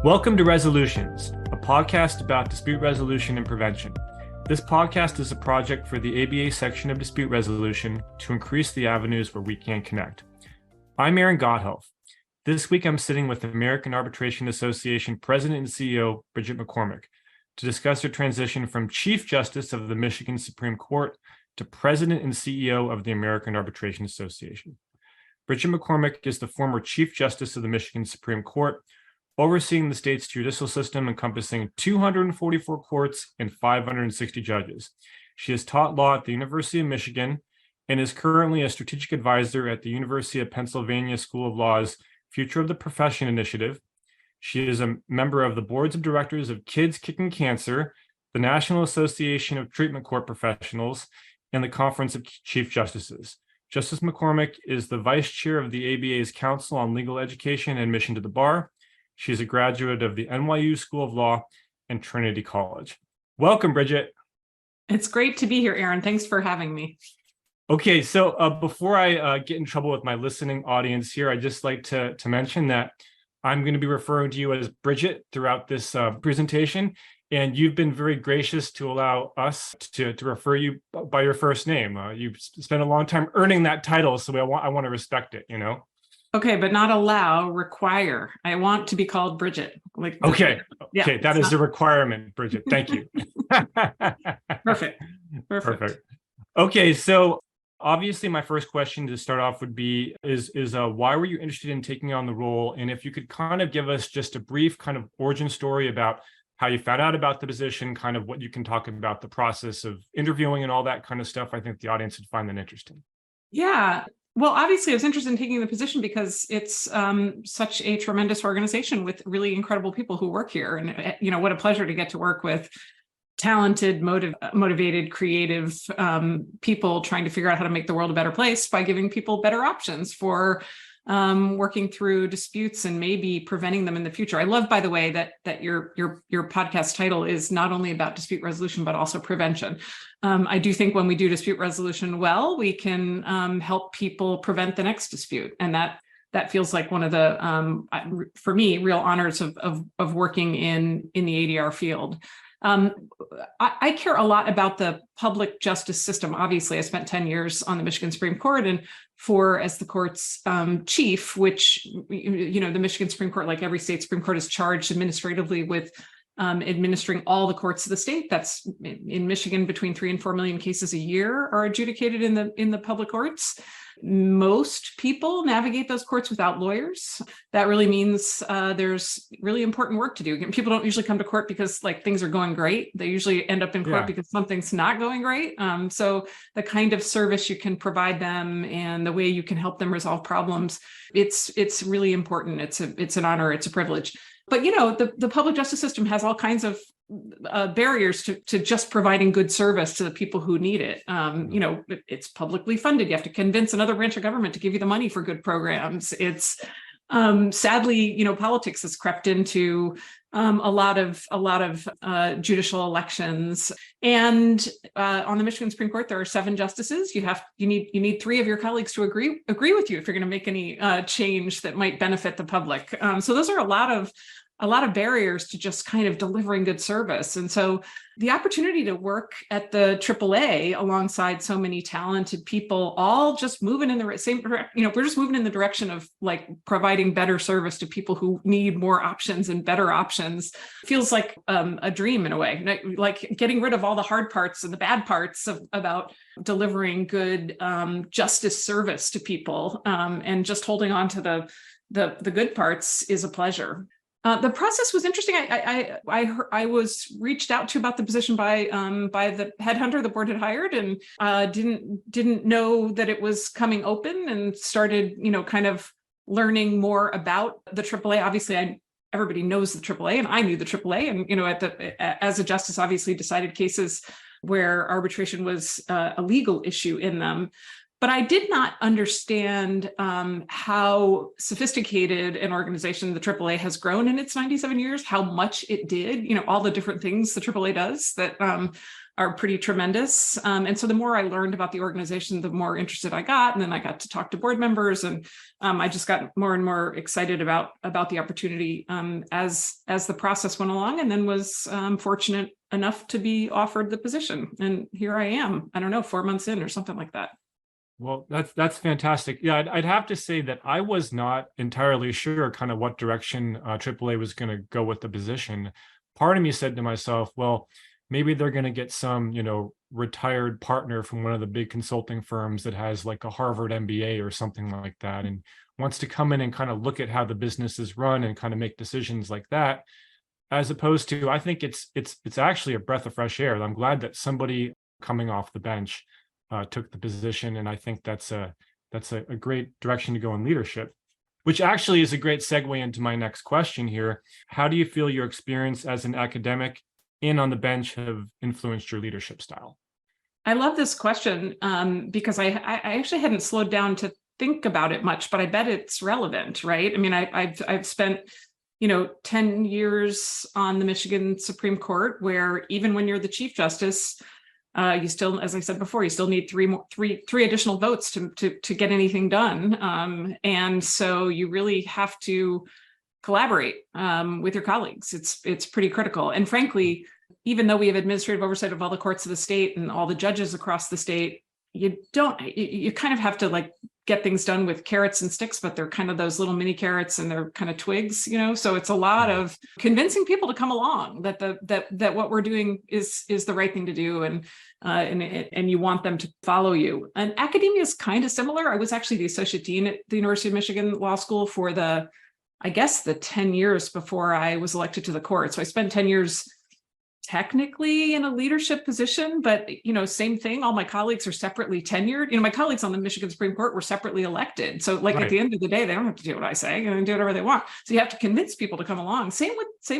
Welcome to Resolutions, a podcast about dispute resolution and prevention. This podcast is a project for the ABA section of dispute resolution to increase the avenues where we can connect. I'm Gothelf. This week I'm sitting with the American Arbitration Association President and CEO, Bridget McCormack, to discuss her transition from Chief Justice of the Michigan Supreme Court to President and CEO of the American Arbitration Association. Bridget McCormack is the former Chief Justice of the Michigan Supreme Court, overseeing the state's judicial system encompassing 244 courts and 560 judges. She has taught law at the University of Michigan and is currently a strategic advisor at the University of Pennsylvania School of Law's Future of the Profession Initiative. She is a member of the boards of directors of Kids Kicking Cancer, the National Association of Treatment Court Professionals, and the Conference of Chief Justices. Justice McCormack is the vice chair of the ABA's Council on Legal Education and Admission to the Bar. She is a graduate of the NYU School of Law and Trinity College. Welcome, Bridget. It's great to be here, Aaron. Thanks for having me. Okay, so before I get in trouble with my listening audience here, I'd just like to mention that I'm going to be referring to you as Bridget throughout this presentation, and you've been very gracious to allow us to refer you by your first name. You've spent a long time earning that title, so I want to respect it, you know? Okay, but not allow, require. I want to be called Bridget. Okay, that is a requirement, Bridget. Thank you. Perfect. Okay, so obviously my first question to start off would be is why were you interested in taking on the role? And if you could kind of give us just a brief kind of origin story about how you found out about the position, kind of what you can talk about the process of interviewing and all that kind of stuff. I think the audience would find that interesting. Yeah. Well, obviously, I was interested in taking the position because it's such a tremendous organization with really incredible people who work here. And, you know, what a pleasure to get to work with talented, motivated, creative people trying to figure out how to make the world a better place by giving people better options for working through disputes and maybe preventing them in the future. I love, by the way, that your podcast title is not only about dispute resolution, but also prevention. I do think when we do dispute resolution well, we can help people prevent the next dispute. And that feels like one of the, for me, real honors of working in the ADR field. I care a lot about the public justice system. Obviously, I spent 10 years on the Michigan Supreme Court and as the court's chief, which, you know, the Michigan Supreme Court, like every state Supreme Court, is charged administratively with administering all the courts of the state. That's in Michigan, between 3 and 4 million cases a year are adjudicated in the public courts. Most people navigate those courts without lawyers. That really means there's really important work to do. People don't usually come to court because like things are going great. They usually end up in court because something's not going great. So the kind of service you can provide them and the way you can help them resolve problems, it's really important. It's an honor. It's a privilege. But, you know, the public justice system has all kinds of barriers to just providing good service to the people who need it. You know, it's publicly funded. You have to convince another branch of government to give you the money for good programs. It's sadly, you know, politics has crept into a lot of judicial elections. And on the Michigan Supreme Court, there are 7 justices. You need 3 of your colleagues to agree with you if you're going to make any change that might benefit the public. So those are a lot of barriers to just kind of delivering good service. And so the opportunity to work at the AAA alongside so many talented people, all just moving in the same direction, you know, we're just moving in the direction of like providing better service to people who need more options and better options, feels like a dream in a way, like getting rid of all the hard parts and the bad parts about delivering good justice service to people, and just holding on to the good parts is a pleasure. The process was interesting. I was reached out to about the position by the headhunter the board had hired, and didn't know that it was coming open, and started, you know, kind of learning more about the AAA. Obviously, everybody knows the AAA, and I knew the AAA, and, you know, as a justice, obviously decided cases where arbitration was a legal issue in them. But I did not understand how sophisticated an organization the AAA has grown in its 97 years, how much it did, you know, all the different things the AAA does that are pretty tremendous. And so the more I learned about the organization, the more interested I got. And then I got to talk to board members, and I just got more and more excited about the opportunity as the process went along, and then was fortunate enough to be offered the position. And here I am, I don't know, 4 months in or something like that. Well, that's fantastic. Yeah, I'd have to say that I was not entirely sure kind of what direction AAA was going to go with the position. Part of me said to myself, well, maybe they're going to get some, retired partner from one of the big consulting firms that has like a Harvard MBA or something like that, and wants to come in and kind of look at how the business is run and kind of make decisions like that. As opposed to, I think it's actually a breath of fresh air. I'm glad that somebody coming off the bench took the position, and I think that's a great direction to go in leadership, which actually is a great segue into my next question here. How do you feel your experience as an academic and on the bench have influenced your leadership style? I love this question because I actually hadn't slowed down to think about it much, but I bet it's relevant, right? I mean, I've spent 10 years on the Michigan Supreme Court, where even when you're the Chief Justice, you still, as I said before, you still need three additional votes to get anything done. And so you really have to collaborate with your colleagues. It's pretty critical. And frankly, even though we have administrative oversight of all the courts of the state and all the judges across the state, you kind of have to get things done with carrots and sticks, but they're kind of those little mini carrots and they're kind of twigs, so it's a lot of convincing people to come along that what we're doing is the right thing to do, and you want them to follow you. And academia is kind of similar. I was actually the associate dean at the University of Michigan Law School for the 10 years before I was elected to the court. So I spent 10 years technically in a leadership position, but same thing. All my colleagues are separately tenured. My colleagues on the Michigan Supreme Court were separately elected. So At the end of the day, they don't have to do what I say and do whatever they want. So you have to convince people to come along. Same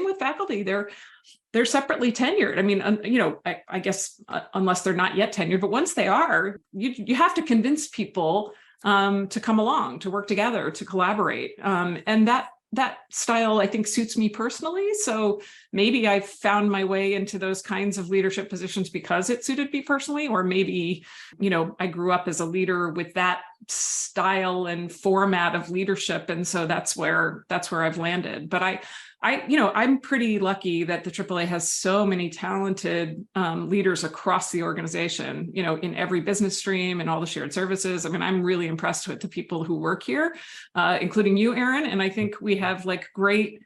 with faculty. They're separately tenured. I mean, I guess unless they're not yet tenured, but once they are, you have to convince people to come along, to work together, to collaborate. And that style, I think, suits me personally. So maybe I found my way into those kinds of leadership positions because it suited me personally, or maybe, I grew up as a leader with that style and format of leadership. And so that's where I've landed. But I'm pretty lucky that the AAA has so many talented leaders across the organization, in every business stream and all the shared services. I mean, I'm really impressed with the people who work here, including you, Aaron. And I think we have great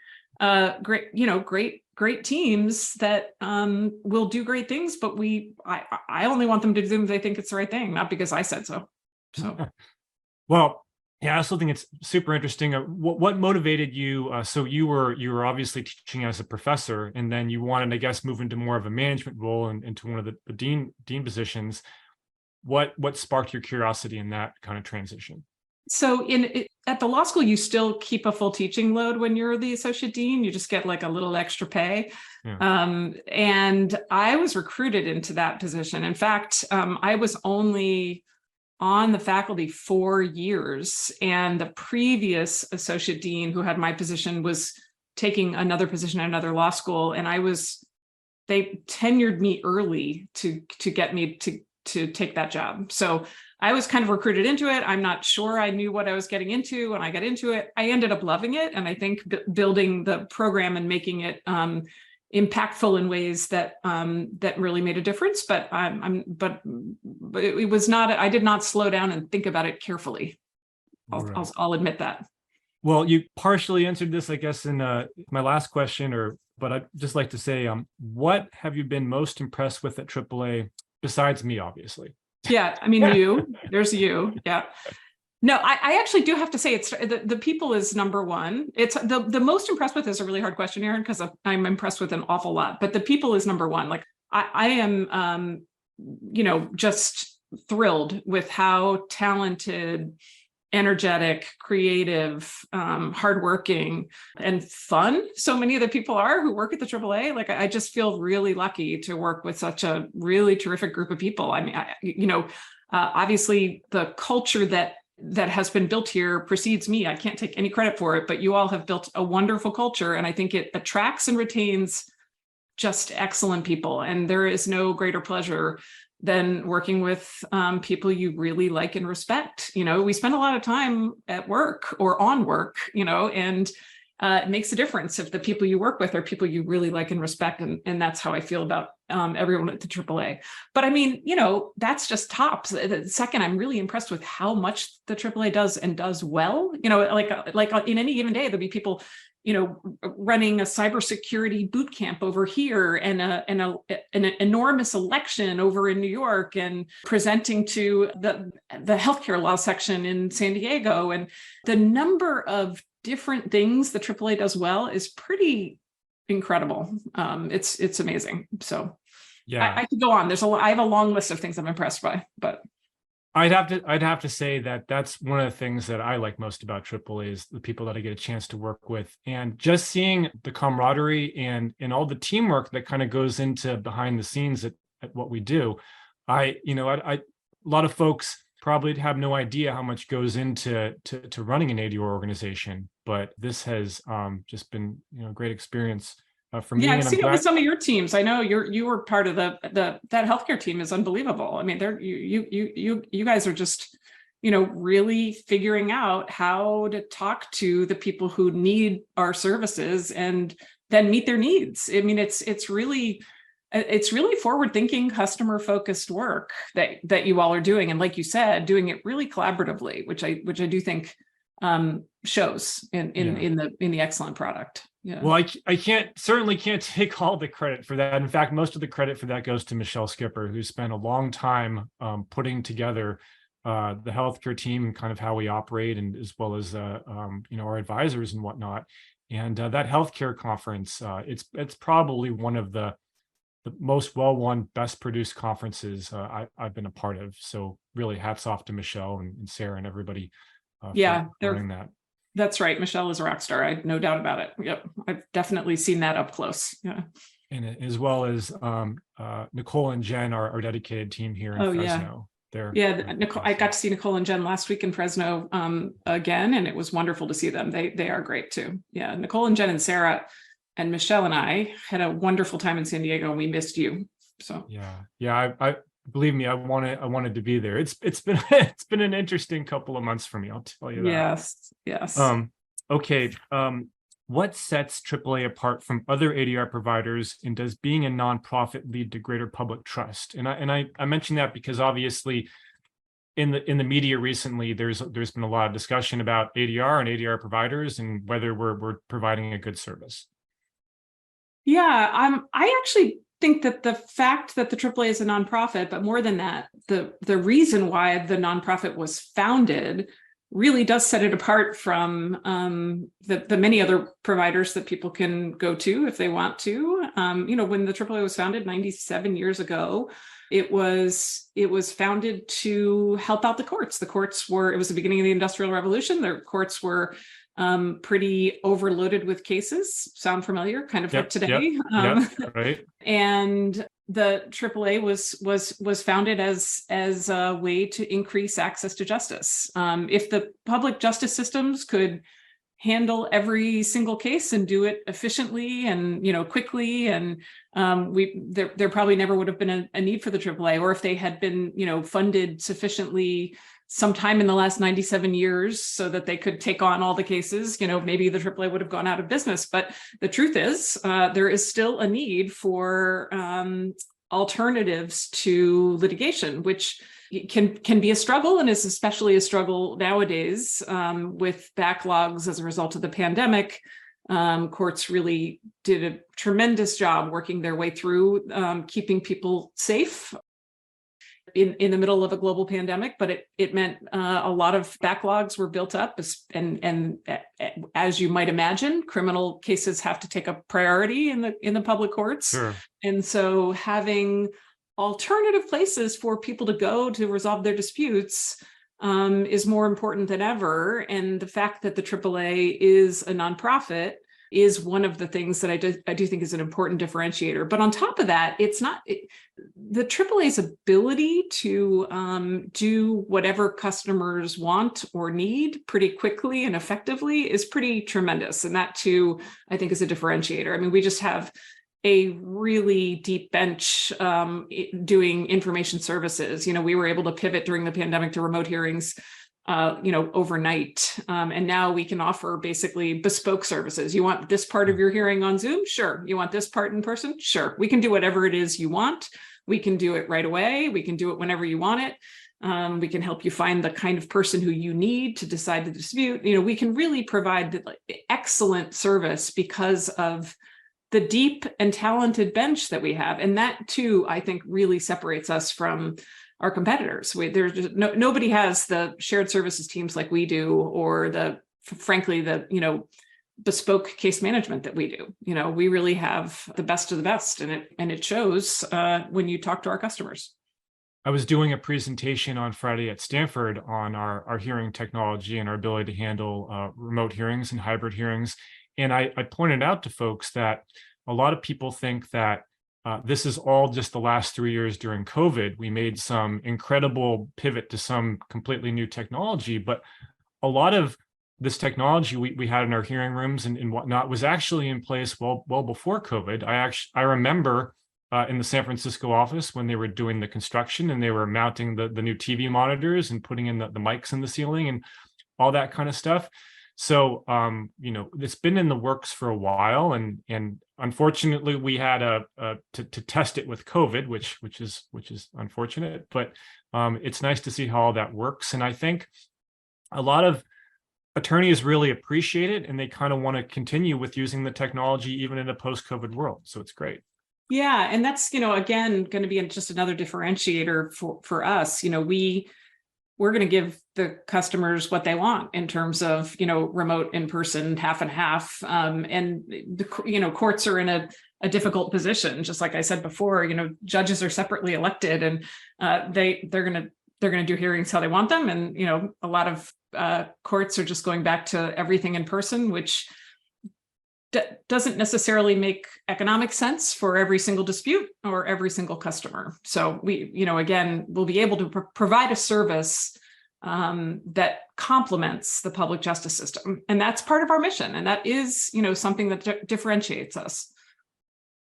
teams that will do great things, but I only want them to do them if they think it's the right thing, not because I said so. So, well, yeah, I also think it's super interesting. What motivated you? So you were obviously teaching as a professor, and then you wanted, I guess, move into more of a management role and into one of the dean positions. What sparked your curiosity in that kind of transition? So at the law school, you still keep a full teaching load when you're the associate dean. You just get a little extra pay. Yeah. And I was recruited into that position. In fact, I was only on the faculty 4 years, and the previous associate dean who had my position was taking another position at another law school, and they tenured me early to get me to take that job. So I was kind of recruited into it. I'm not sure I knew what I was getting into when I got into it. I ended up loving it, and I think building the program and making it impactful in ways that really made a difference. But it was not. I did not slow down and think about it carefully. I'll admit that. Well, you partially answered this, I guess, in my last question. But I'd just like to say, what have you been most impressed with at AAA besides me, obviously? Yeah, I mean, there's you. Yeah. No, I actually do have to say it's the people is number one. It's the most impressed with is a really hard question, Aaron, because I'm impressed with an awful lot, but the people is number one. I am, just thrilled with how talented, energetic, creative, hardworking, and fun so many of the people are who work at the AAA. I just feel really lucky to work with such a really terrific group of people. I mean, obviously the culture that has been built here precedes me. I can't take any credit for it, but you all have built a wonderful culture, and I think it attracts and retains just excellent people. And there is no greater pleasure than working with people you really like and respect. We spend a lot of time at work or on work, and it makes a difference if the people you work with are people you really like and respect. And that's how I feel about everyone at the AAA. But I mean, that's just tops. Second, I'm really impressed with how much the AAA does and does well. Like in any given day, there'll be people running a cybersecurity boot camp over here and an enormous election over in New York and presenting to the healthcare law section in San Diego. And the number of different things the AAA does well is pretty incredible. It's amazing. So yeah, I could go on. I have a long list of things I'm impressed by, but I'd have to say that that's one of the things that I like most about AAA is the people that I get a chance to work with, and just seeing the camaraderie and all the teamwork that kind of goes into behind the scenes at what we do. A lot of folks probably have no idea how much goes into running an ADR organization, but this has just been a great experience for me. Yeah, I've seen it with some of your teams. I know you were part of that healthcare team is unbelievable. I mean, you guys are just really figuring out how to talk to the people who need our services and then meet their needs. I mean, it's really forward-thinking, customer-focused work that you all are doing, and like you said, doing it really collaboratively, which I do think shows in the excellent product. Yeah. Well, I certainly can't take all the credit for that. In fact, most of the credit for that goes to Michelle Skipper, who spent a long time putting together the healthcare team and kind of how we operate, and as well as our advisors and whatnot. And that healthcare conference, it's probably one of the most well-run, best-produced conferences I've been a part of. So really, hats off to Michelle and Sarah and everybody. Yeah, for doing that. That's right. Michelle is a rock star. I no doubt about it. Yep, I've definitely seen that up close. Yeah, and as well as Nicole and Jen, our dedicated team here in Fresno. Nicole, I got to see Nicole and Jen last week in Fresno again, and it was wonderful to see them. They are great too. Yeah, Nicole and Jen and Sarah and Michelle and I had a wonderful time in San Diego, and we missed you. So I believe me, I wanted to be there. It's been an interesting couple of months for me, I'll tell you that. Yes. Okay. What sets AAA apart from other ADR providers, and does being a nonprofit lead to greater public trust? And I mention that because obviously in the media recently, there's been a lot of discussion about ADR and ADR providers and whether we're providing a good service. Yeah, I actually think that the fact that the AAA is a nonprofit, but more than that, the reason why the nonprofit was founded really does set it apart from the many other providers that people can go to if they want to. When the AAA was founded 97 years ago, it was founded to help out the courts. It was the beginning of the Industrial Revolution. The courts were pretty overloaded with cases. Sound familiar? Kind of like today. Right. And the AAA was founded as a way to increase access to justice. If the public justice systems could handle every single case and do it efficiently and quickly, and there probably never would have been a need for the AAA, or if they had been funded sufficiently sometime in the last 97 years so that they could take on all the cases, maybe the AAA would have gone out of business. But the truth is, there is still a need for alternatives to litigation, which can be a struggle, and is especially a struggle nowadays with backlogs as a result of the pandemic. Courts really did a tremendous job working their way through keeping people safe in the middle of a global pandemic, but it meant a lot of backlogs were built up, and as you might imagine, criminal cases have to take a priority in the public courts. Sure. And so having alternative places for people to go to resolve their disputes is more important than ever. And the fact that the AAA is a nonprofit is one of the things that I do think is an important differentiator. But on top of that, the AAA's ability to do whatever customers want or need pretty quickly and effectively is pretty tremendous. And that too, I think, is a differentiator. I mean, we just have a really deep bench doing information services. We were able to pivot during the pandemic to remote hearings overnight. And now we can offer basically bespoke services. You want this part of your hearing on Zoom? Sure. You want this part in person? Sure. We can do whatever it is you want. We can do it right away. We can do it whenever you want it. We can help you find the kind of person who you need to decide the dispute. We can really provide excellent service because of the deep and talented bench that we have. And that too, I think, really separates us from our competitors. There's just nobody has the shared services teams like we do, or frankly, the bespoke case management that we do. We really have the best of the best, and it shows when you talk to our customers. I was doing a presentation on Friday at Stanford on our hearing technology and our ability to handle remote hearings and hybrid hearings. And I pointed out to folks that a lot of people think that this is all just the last 3 years during COVID. We made some incredible pivot to some completely new technology, but a lot of this technology we had in our hearing rooms and whatnot was actually in place well before COVID. I remember in the San Francisco office when they were doing the construction and they were mounting the new TV monitors and putting in the mics in the ceiling and all that kind of stuff. So, it's been in the works for a while, and unfortunately, we had to test it with COVID, which is unfortunate. But it's nice to see how all that works, and I think a lot of attorneys really appreciate it, and they kind of want to continue with using the technology even in a post-COVID world. So it's great. Yeah, and that's again going to be just another differentiator for us. We're going to give the customers what they want in terms of, remote, in person, half and half. And the courts are in a difficult position. Just like I said before, judges are separately elected, and they're going to do hearings how they want them. And, a lot of courts are just going back to everything in person, which doesn't necessarily make economic sense for every single dispute or every single customer. So we, again, we'll be able to provide a service that complements the public justice system. And that's part of our mission. And that is, something that differentiates us.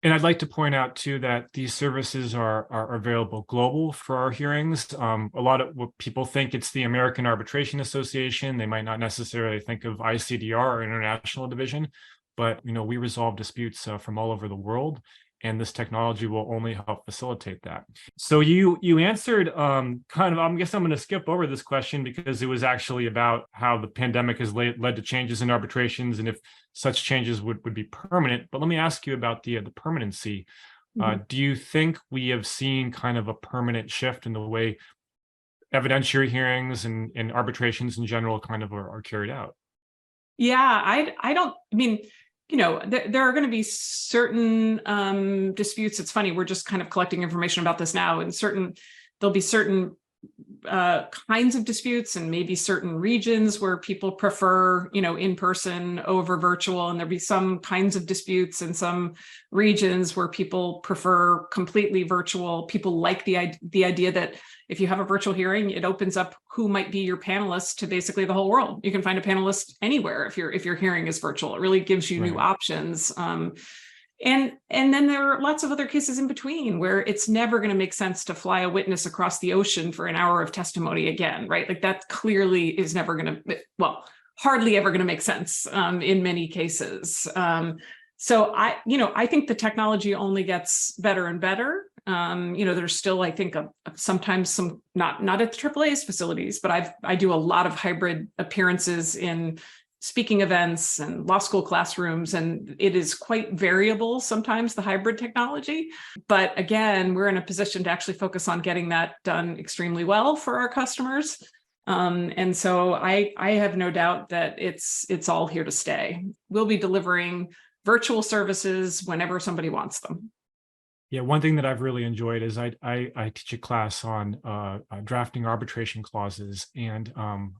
And I'd like to point out too that these services are available global for our hearings. A lot of what people think it's the American Arbitration Association. They might not necessarily think of ICDR or International Division. But we resolve disputes from all over the world, and this technology will only help facilitate that. So you answered kind of. I guess I'm going to skip over this question because it was actually about how the pandemic has led to changes in arbitrations and if such changes would be permanent. But let me ask you about the permanency. Mm-hmm. Do you think we have seen kind of a permanent shift in the way evidentiary hearings and arbitrations in general kind of are carried out? Yeah, I don't. I mean. There are going to be certain disputes. It's funny, we're just kind of collecting information about this now, and there'll be certain kinds of disputes and maybe certain regions where people prefer, in person over virtual. And there'll be some kinds of disputes in some regions where people prefer completely virtual. People like the idea that if you have a virtual hearing, it opens up who might be your panelist to basically the whole world. You can find a panelist anywhere if your hearing is virtual. It really gives you new options. And then there are lots of other cases in between where it's never going to make sense to fly a witness across the ocean for an hour of testimony again, right? Like that clearly is never going to, hardly ever going to make sense in many cases. So I think the technology only gets better and better. There's still, I think, sometimes some not at the AAA's facilities, but I do a lot of hybrid appearances in speaking events and law school classrooms, and it is quite variable sometimes, the hybrid technology. But again, we're in a position to actually focus on getting that done extremely well for our customers. And so I have no doubt that it's all here to stay. We'll be delivering virtual services whenever somebody wants them. Yeah, one thing that I've really enjoyed is I teach a class on drafting arbitration clauses, and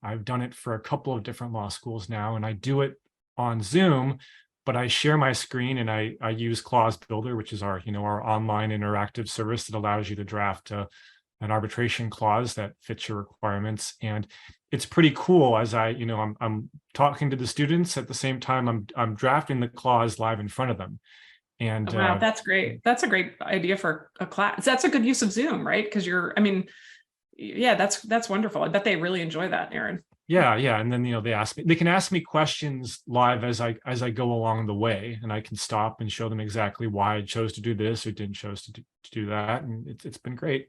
I've done it for a couple of different law schools now, and I do it on Zoom, but I share my screen and I use Clause Builder, which is our online interactive service that allows you to draft an arbitration clause that fits your requirements. And it's pretty cool as I'm talking to the students at the same time I'm drafting the clause live in front of them. And wow, that's great. That's a great idea for a class. That's a good use of Zoom, right? Because yeah, that's wonderful. I bet they really enjoy that, Aaron. yeah. And then, they can ask me questions live as I go along the way, and I can stop and show them exactly why I chose to do this or didn't chose to do that. And it's been great.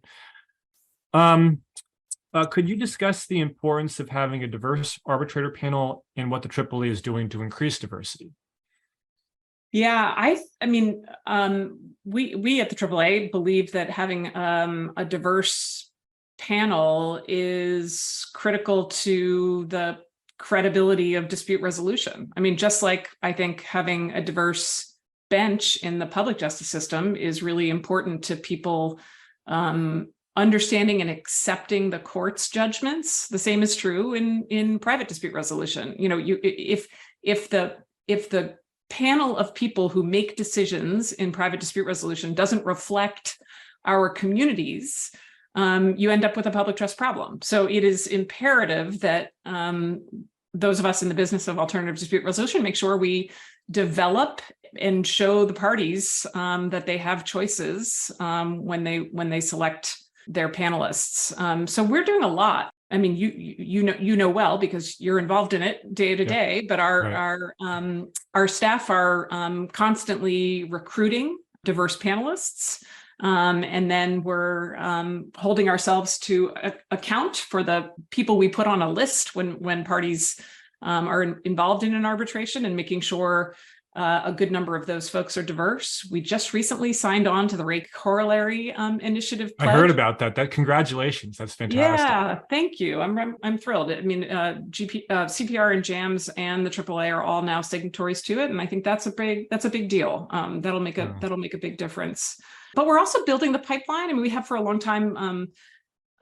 Could you discuss the importance of having a diverse arbitrator panel and what the AAA is doing to increase diversity? Yeah, we at the AAA believe that having a diverse panel is critical to the credibility of dispute resolution. I mean, just like I think having a diverse bench in the public justice system is really important to people understanding and accepting the court's judgments. The same is true in private dispute resolution. If the panel of people who make decisions in private dispute resolution doesn't reflect our communities, you end up with a public trust problem. So it is imperative that those of us in the business of alternative dispute resolution make sure we develop and show the parties that they have choices when they select their panelists. So we're doing a lot. I mean, you know well because you're involved in it day to day. But our staff are constantly recruiting diverse panelists, and then we're holding ourselves to account for the people we put on a list when parties are involved in an arbitration, and making sure a good number of those folks are diverse. We just recently signed on to the Rake Corollary Initiative pledge. I heard about that. Congratulations. That's fantastic. Yeah, thank you. I'm thrilled. I mean, CPR and JAMS and the AAA are all now signatories to it, and I think that's a big deal. That'll make a big difference. But we're also building the pipeline. I mean, we have for a long time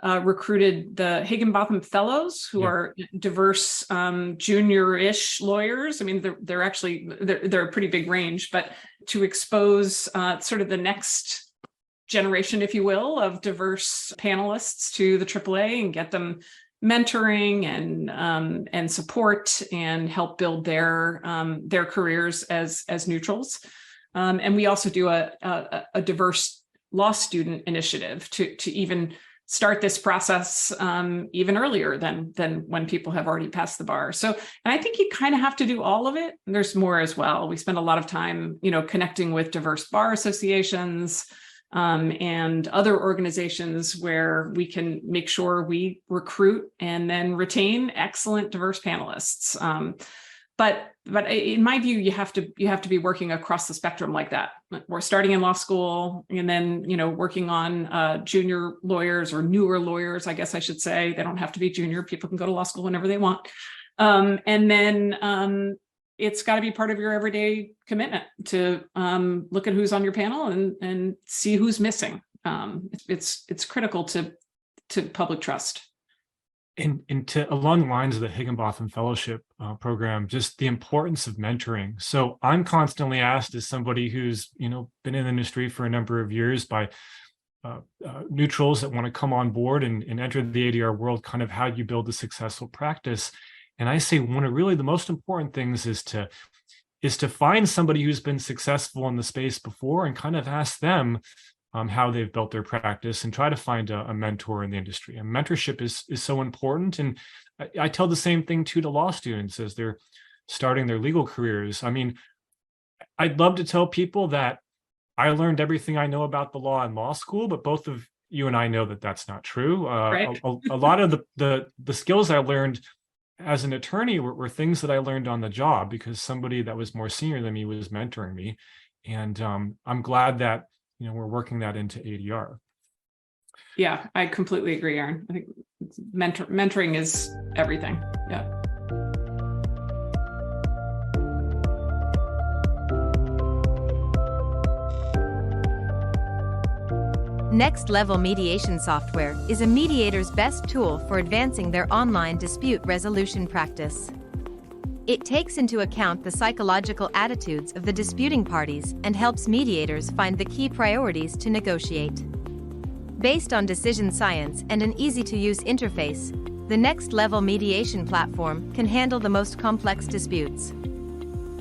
recruited the Higginbotham Fellows, who are diverse junior-ish lawyers. I mean, they're a pretty big range, but to expose sort of the next generation, if you will, of diverse panelists to the AAA and get them mentoring and support and help build their careers as neutrals. And we also do a diverse law student initiative to even start this process even earlier than when people have already passed the bar. So, and I think you kind of have to do all of it. And there's more as well. We spend a lot of time, connecting with diverse bar associations and other organizations where we can make sure we recruit and then retain excellent diverse panelists. But in my view, you have to be working across the spectrum like that. We're starting in law school, and then working on junior lawyers or newer lawyers, I guess I should say. They don't have to be junior. People can go to law school whenever they want. And then it's got to be part of your everyday commitment to look at who's on your panel and see who's missing. It's critical to public trust. And along the lines of the Higginbotham Fellowship program, just the importance of mentoring. So I'm constantly asked, as somebody who's been in the industry for a number of years, by neutrals that want to come on board and enter the ADR world, kind of how you build a successful practice. And I say one of really the most important things is to find somebody who's been successful in the space before and kind of ask them how they've built their practice, and try to find a mentor in the industry. And mentorship is so important. And I tell the same thing too to law students as they're starting their legal careers. I mean, I'd love to tell people that I learned everything I know about the law in law school, but both of you and I know that that's not true. Right. A lot of the skills I learned as an attorney were things that I learned on the job, because somebody that was more senior than me was mentoring me. And I'm glad that we're working that into ADR. Yeah, I completely agree, Aaron. I think mentoring is everything. Yeah. Next Level Mediation Software is a mediator's best tool for advancing their online dispute resolution practice. It takes into account the psychological attitudes of the disputing parties and helps mediators find the key priorities to negotiate. Based on decision science and an easy-to-use interface, the Next Level Mediation platform can handle the most complex disputes.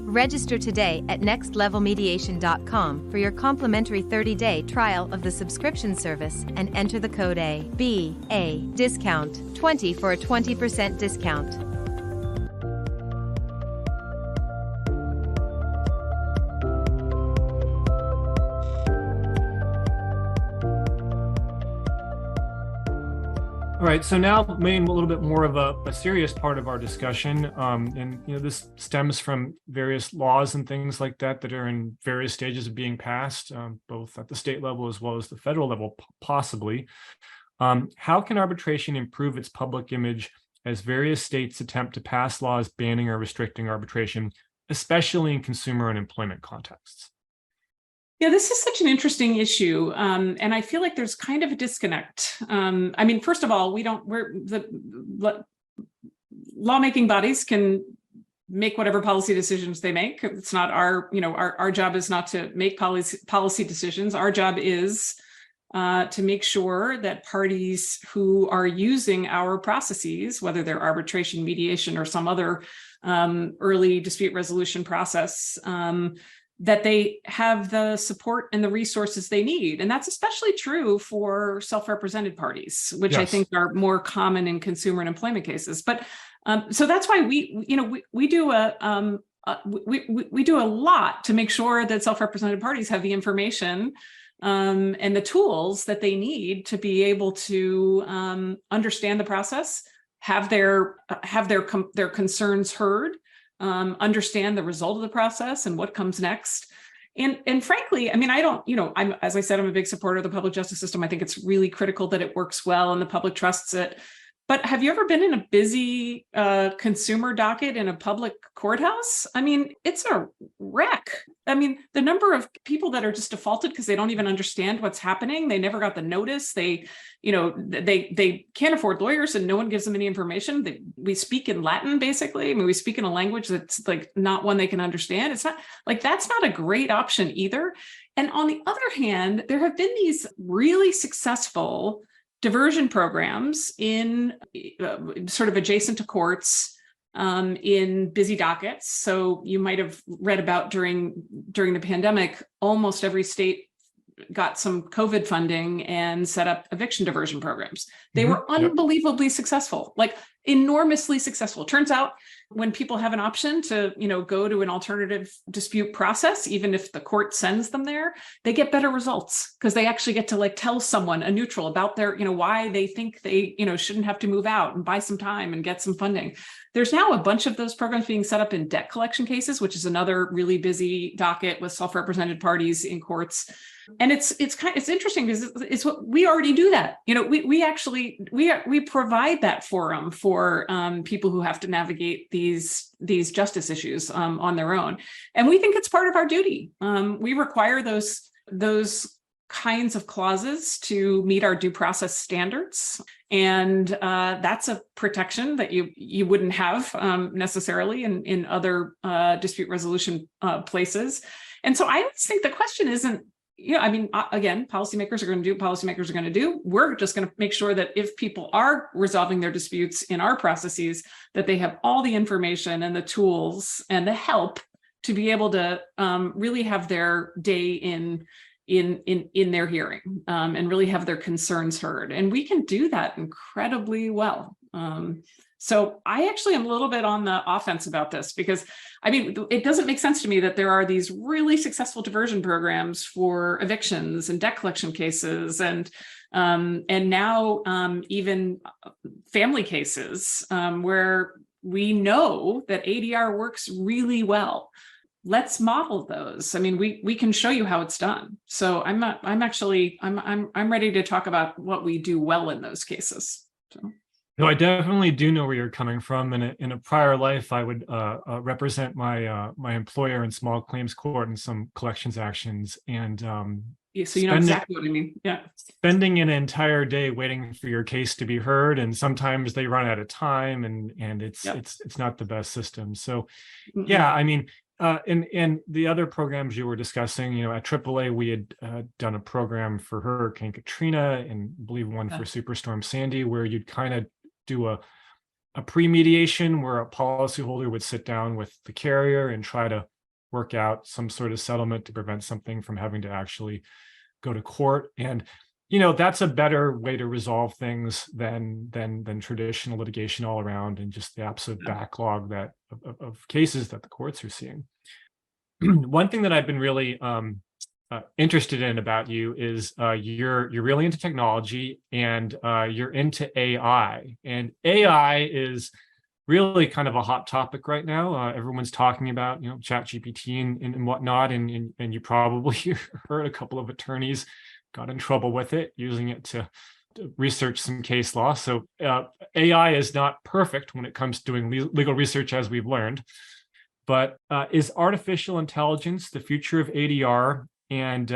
Register today at nextlevelmediation.com for your complimentary 30-day trial of the subscription service and enter the code ABA discount 20 for a 20% discount. All right, so now maybe a little bit more of a serious part of our discussion, and this stems from various laws and things like that that are in various stages of being passed, both at the state level as well as the federal level, possibly. How can arbitration improve its public image as various states attempt to pass laws banning or restricting arbitration, especially in consumer and employment contexts? Yeah, this is such an interesting issue. And I feel like there's kind of a disconnect. I mean, first of all, the lawmaking bodies can make whatever policy decisions they make. It's not our job is not to make policy decisions. Our job is to make sure that parties who are using our processes, whether they're arbitration, mediation, or some other early dispute resolution process, that they have the support and the resources they need. And that's especially true for self-represented parties, which I think are more common in consumer and employment cases. But so that's why we do a lot to make sure that self-represented parties have the information and the tools that they need to be able to understand the process, have their concerns heard, understand the result of the process and what comes next. And frankly, I mean, as I said, I'm a big supporter of the public justice system. I think it's really critical that it works well and the public trusts it. But have you ever been in a busy consumer docket in a public courthouse? I mean, it's a wreck. I mean, the number of people that are just defaulted because they don't even understand what's happening. They never got the notice. They can't afford lawyers and no one gives them any information. We speak in Latin, basically. I mean, we speak in a language that's like not one they can understand. It's not like that's not a great option either. And on the other hand, there have been these really successful diversion programs in sort of adjacent to courts in busy dockets. So you might have read about during the pandemic, almost every state got some COVID funding and set up eviction diversion programs. They were unbelievably successful, like enormously successful. Turns out when people have an option to, go to an alternative dispute process, even if the court sends them there, they get better results because they actually get to tell someone, a neutral, about their, why they think they, shouldn't have to move out and buy some time and get some funding. There's now a bunch of those programs being set up in debt collection cases, which is another really busy docket with self-represented parties in courts. And it's interesting because it's what we already do that. We provide that forum for people who have to navigate these justice issues on their own, and we think it's part of our duty. We require those kinds of clauses to meet our due process standards, and that's a protection that you wouldn't have necessarily in other dispute resolution places. And so I just think the question isn't, again, policymakers are going to do what policymakers are going to do. We're just going to make sure that if people are resolving their disputes in our processes, that they have all the information and the tools and the help to be able to really have their day in their hearing and really have their concerns heard. And we can do that incredibly well. So I actually am a little bit on the offense about this because, it doesn't make sense to me that there are these really successful diversion programs for evictions and debt collection cases and now even family cases where we know that ADR works really well. Let's model those. We can show you how it's done. So I'm ready to talk about what we do well in those cases. So. No, I definitely do know where you're coming from. In a prior life, I would represent my employer in small claims court in some collections actions, and so you know exactly what I mean. Yeah, spending an entire day waiting for your case to be heard, and sometimes they run out of time, and it's not the best system. So, and the other programs you were discussing, at AAA, we had done a program for Hurricane Katrina and I believe one for Superstorm Sandy, where you'd kind of do a pre-mediation where a policyholder would sit down with the carrier and try to work out some sort of settlement to prevent something from having to actually go to court. And that's a better way to resolve things than traditional litigation all around, and just the absolute backlog of cases that the courts are seeing. One thing that I've been really interested in about you is you're really into technology, and you're into AI. And AI is really kind of a hot topic right now. Everyone's talking about ChatGPT and whatnot, and you probably heard a couple of attorneys got in trouble with it, using it to research some case law. So AI is not perfect when it comes to doing legal research, as we've learned. But is artificial intelligence the future of ADR? And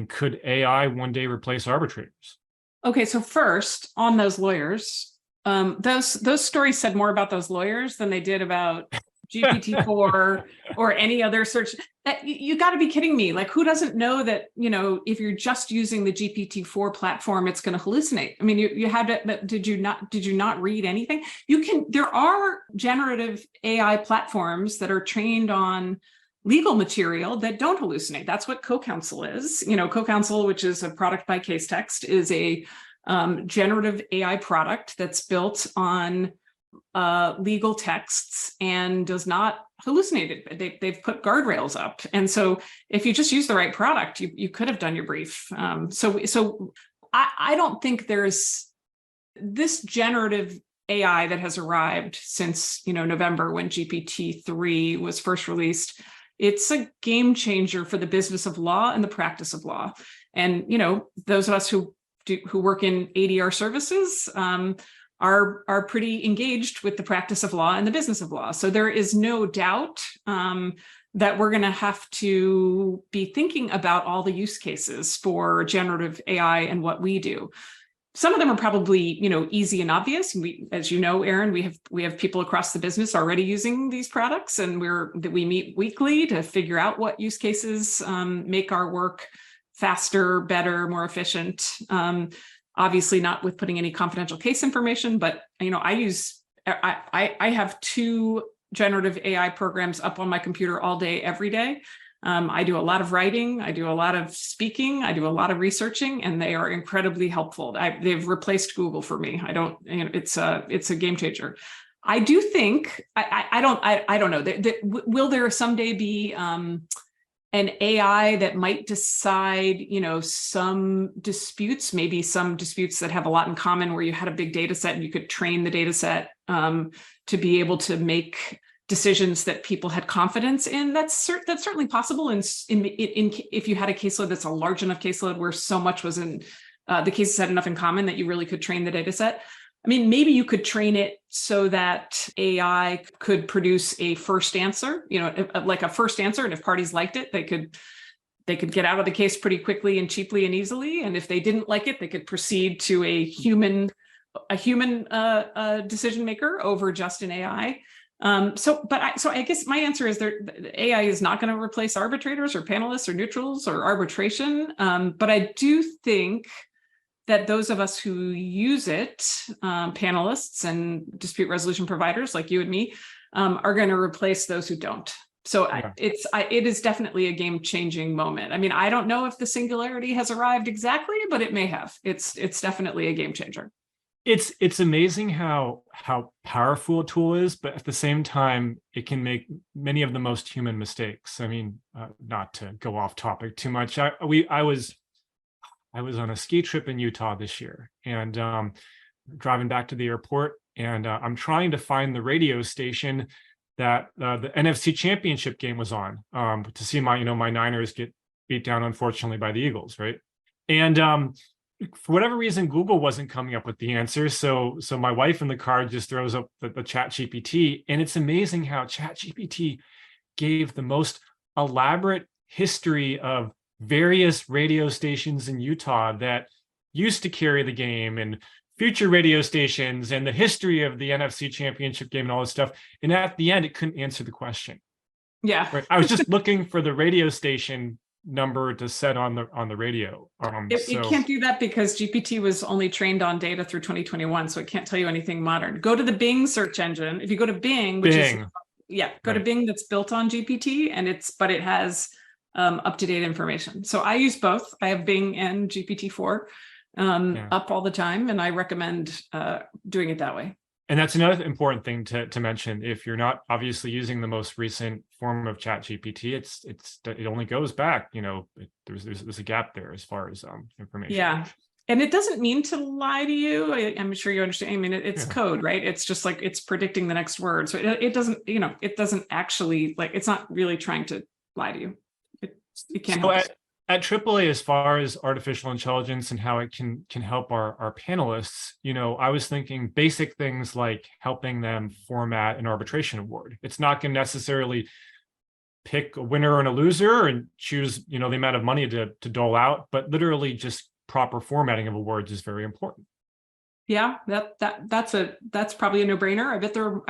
could AI one day replace arbitrators? Okay, so first, on those lawyers, those stories said more about those lawyers than they did about GPT-4 or any other search. You got to be kidding me. Like, who doesn't know that, if you're just using the GPT-4 platform, it's going to hallucinate? I mean, you had to, did you not read anything? There are generative AI platforms that are trained on legal material that don't hallucinate. That's what CoCounsel is. CoCounsel, which is a product by Casetext, is a generative AI product that's built on legal texts and does not hallucinate it. They've put guardrails up. And so if you just use the right product, you could have done your brief. So I don't think there's this generative AI that has arrived since November, when GPT-3 was first released. It's a game changer for the business of law and the practice of law. And those of us who work in ADR services are pretty engaged with the practice of law and the business of law. So there is no doubt that we're going to have to be thinking about all the use cases for generative AI and what we do. Some of them are probably, easy and obvious. We, as you know, Aaron, we have people across the business already using these products, and we meet weekly to figure out what use cases make our work faster, better, more efficient. Obviously not with putting any confidential case information, but I have 2 generative AI programs up on my computer all day, every day. I do a lot of writing, I do a lot of speaking, I do a lot of researching, and they are incredibly helpful. They've replaced Google for me. It's a game changer. I do think, I don't know, will there someday be an AI that might decide, some disputes, maybe some disputes that have a lot in common, where you had a big data set and you could train the data set to be able to make decisions that people had confidence in? That's certainly possible. In if you had a caseload that's a large enough caseload where so much was in the cases had enough in common that you really could train the data set. I mean, maybe you could train it so that AI could produce a first answer, like a first answer. And if parties liked it, they could get out of the case pretty quickly and cheaply and easily. And if they didn't like it, they could proceed to a human decision maker over just an AI. So I guess my answer is AI is not going to replace arbitrators or panelists or neutrals or arbitration. But I do think that those of us who use it, panelists and dispute resolution providers like you and me, are going to replace those who don't. So yeah. It is definitely a game-changing moment. I mean, I don't know if the singularity has arrived exactly, but it may have. It's definitely a game changer. It's amazing how powerful a tool is, but at the same time, it can make many of the most human mistakes. I mean, not to go off topic too much. I was on a ski trip in Utah this year, and driving back to the airport, and I'm trying to find the radio station that the NFC Championship game was on, to see my Niners get beat down, unfortunately, by the Eagles, right? And for whatever reason, Google wasn't coming up with the answer. So my wife in the car just throws up the ChatGPT, and it's amazing how ChatGPT gave the most elaborate history of various radio stations in Utah that used to carry the game, and future radio stations, and the history of the NFC Championship game and all this stuff. And at the end, it couldn't answer the question. Yeah. Right? I was just looking for the radio station number to set on the radio. It can't do that because GPT was only trained on data through 2021, so it can't tell you anything modern. Go to the Bing search engine. If you go to Bing, which is go to Bing that's built on GPT, and but it has up-to-date information. So I use both. I have Bing and GPT-4 up all the time, and I recommend doing it that way. And that's another important thing to mention. If you're not obviously using the most recent form of Chat GPT, it only goes back, there's a gap there as far as information. Yeah. And it doesn't mean to lie to you. I'm sure you understand. I mean, it's code, right? It's just like it's predicting the next word. So it doesn't, it doesn't actually, like, it's not really trying to lie to you. It can't. So at AAA, as far as artificial intelligence and how it can help our panelists, I was thinking basic things like helping them format an arbitration award. It's not going to necessarily pick a winner and a loser and choose, the amount of money to dole out, but literally just proper formatting of awards is very important. Yeah, that's probably a no-brainer. I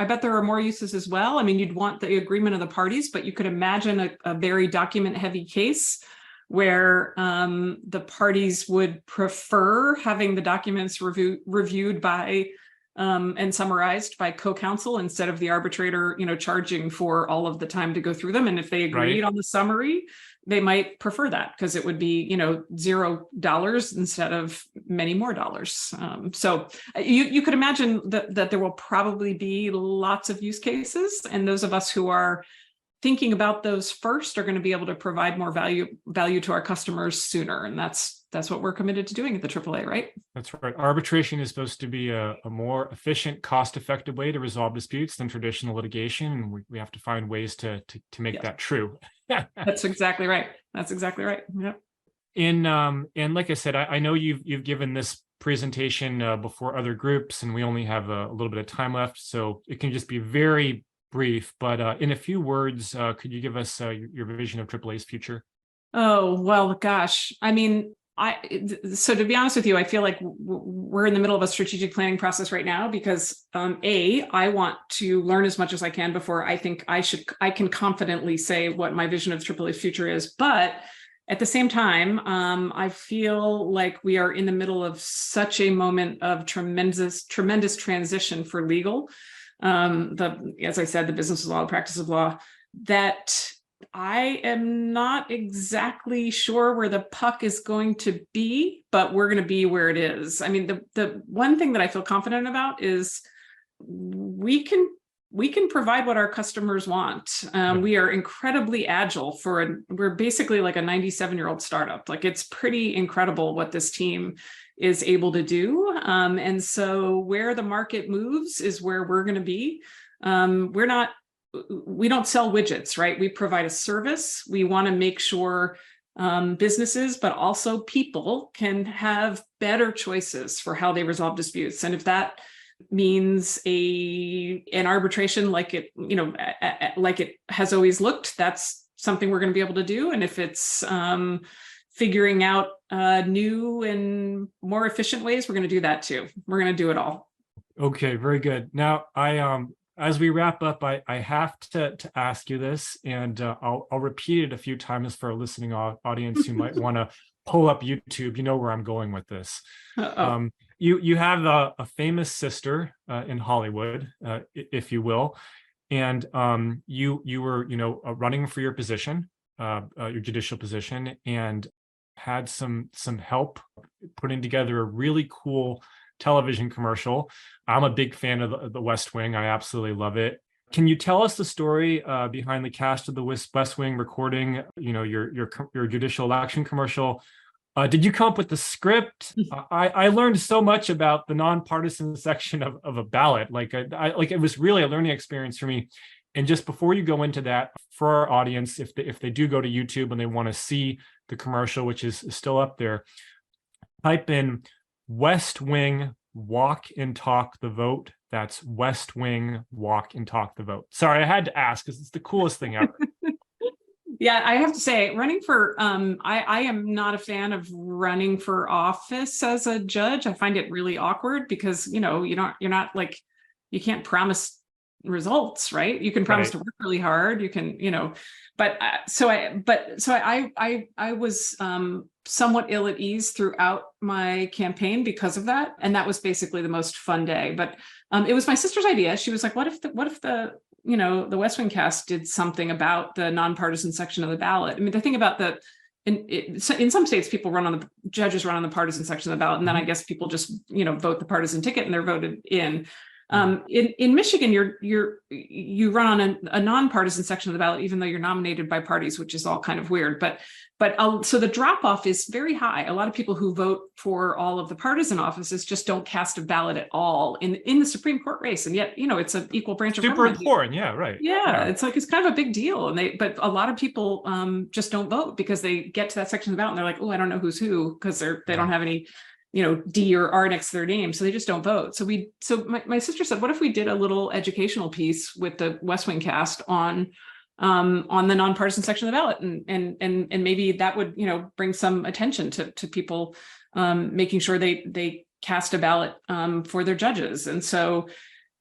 bet there are more uses as well. I mean, you'd want the agreement of the parties, but you could imagine a very document-heavy case where the parties would prefer having the documents reviewed by and summarized by co-counsel instead of the arbitrator, charging for all of the time to go through them. And if they agreed on the summary, they might prefer that because it would be, $0 instead of many more dollars. So you could imagine that there will probably be lots of use cases, and those of us who are thinking about those first are going to be able to provide more value to our customers sooner. And that's what we're committed to doing at the AAA, right? That's right. Arbitration is supposed to be a more efficient, cost-effective way to resolve disputes than traditional litigation. And we have to find ways to make that true. That's exactly right. Yep. And like I said, I know you've given this presentation before other groups, and we only have a little bit of time left, so it can just be very brief, but in a few words, could you give us your vision of AAA's future? Oh, well, gosh. I mean, so to be honest with you, I feel like we're in the middle of a strategic planning process right now because I want to learn as much as I can before I think I can confidently say what my vision of AAA's future is. But at the same time, I feel like we are in the middle of such a moment of tremendous transition for legal. As I said, the business of law, the practice of law, that I am not exactly sure where the puck is going to be, but we're going to be where it is. I mean, the one thing that I feel confident about is we can provide what our customers want. We are incredibly agile we're basically like a 97-year-old startup. Like, it's pretty incredible what this team is able to do. And so where the market moves is where we're going to be. We don't sell widgets, right? We provide a service. We want to make sure businesses, but also people, can have better choices for how they resolve disputes. And if that means an arbitration like it has always looked, that's something we're going to be able to do. And if it's figuring out new and more efficient ways, we're going to do that too. We're going to do it all. Okay, very good. Now, as we wrap up, I have to ask you this, and I'll repeat it a few times for a listening audience who might want to pull up YouTube. You know where I'm going with this. You have a famous sister in Hollywood, if you will, and you were running for your position, your judicial position, and had some help putting together a really cool television commercial. I'm a big fan of the West Wing. I absolutely love it. Can you tell us the story behind the cast of the West Wing recording, your judicial election commercial? Did you come up with the script? I learned so much about the nonpartisan section of a ballot. It was really a learning experience for me. And just before you go into that, for our audience, if they do go to YouTube and they want to see the commercial, which is still up there, type in West Wing walk and talk the vote. That's West Wing walk and talk the vote. Sorry, I had to ask because it's the coolest thing ever. Yeah, I have to say, running for I am not a fan of running for office as a judge. I find it really awkward because you're not like, you can't promise results, right? You can promise to work really hard. You can, but I was somewhat ill at ease throughout my campaign because of that, and that was basically the most fun day. But it was my sister's idea. She was like, "What if the the West Wing cast did something about the nonpartisan section of the ballot. I mean, the thing about in some states, judges run on the partisan section of the ballot, and then I guess people just, vote the partisan ticket and they're voted in. In Michigan, you run on a nonpartisan section of the ballot, even though you're nominated by parties, which is all kind of weird. But so the drop off is very high. A lot of people who vote for all of the partisan offices just don't cast a ballot at all in the Supreme Court race, and yet it's an equal branch of government. Super important, yeah, right. Yeah, it's kind of a big deal, but a lot of people just don't vote because they get to that section of the ballot and they're like, oh, I don't know who's who, because they don't have any D or R next to their name, so they just don't vote. So my sister said, what if we did a little educational piece with the West Wing cast on the nonpartisan section of the ballot, and maybe that would bring some attention to people making sure they cast a ballot for their judges. And so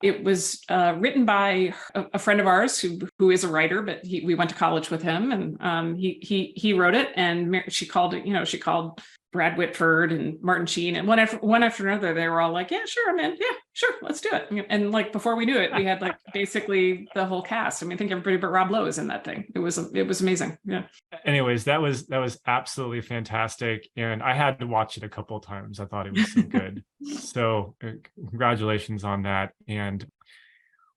it was written by a friend of ours who is a writer, but we went to college with him, and he wrote it, and she called Brad Whitford and Martin Sheen, and one after another, they were all like, yeah, sure, I'm in. Yeah, sure, let's do it. And before we knew it, we had basically the whole cast. I mean, I think everybody but Rob Lowe is in that thing. It was amazing. Yeah. Anyways, that was absolutely fantastic, and I had to watch it a couple of times. I thought it was so good. So congratulations on that. And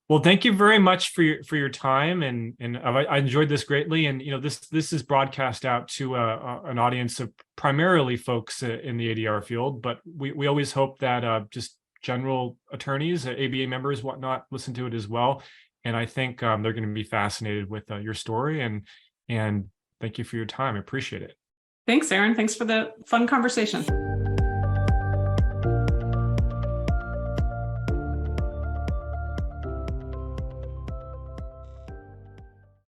well, thank you very much for your time, and I enjoyed this greatly. And this is broadcast out to an audience of primarily folks in the ADR field, but we always hope that just general attorneys, ABA members, whatnot, listen to it as well. And I think they're going to be fascinated with your story. And thank you for your time. I appreciate it. Thanks, Aaron. Thanks for the fun conversation.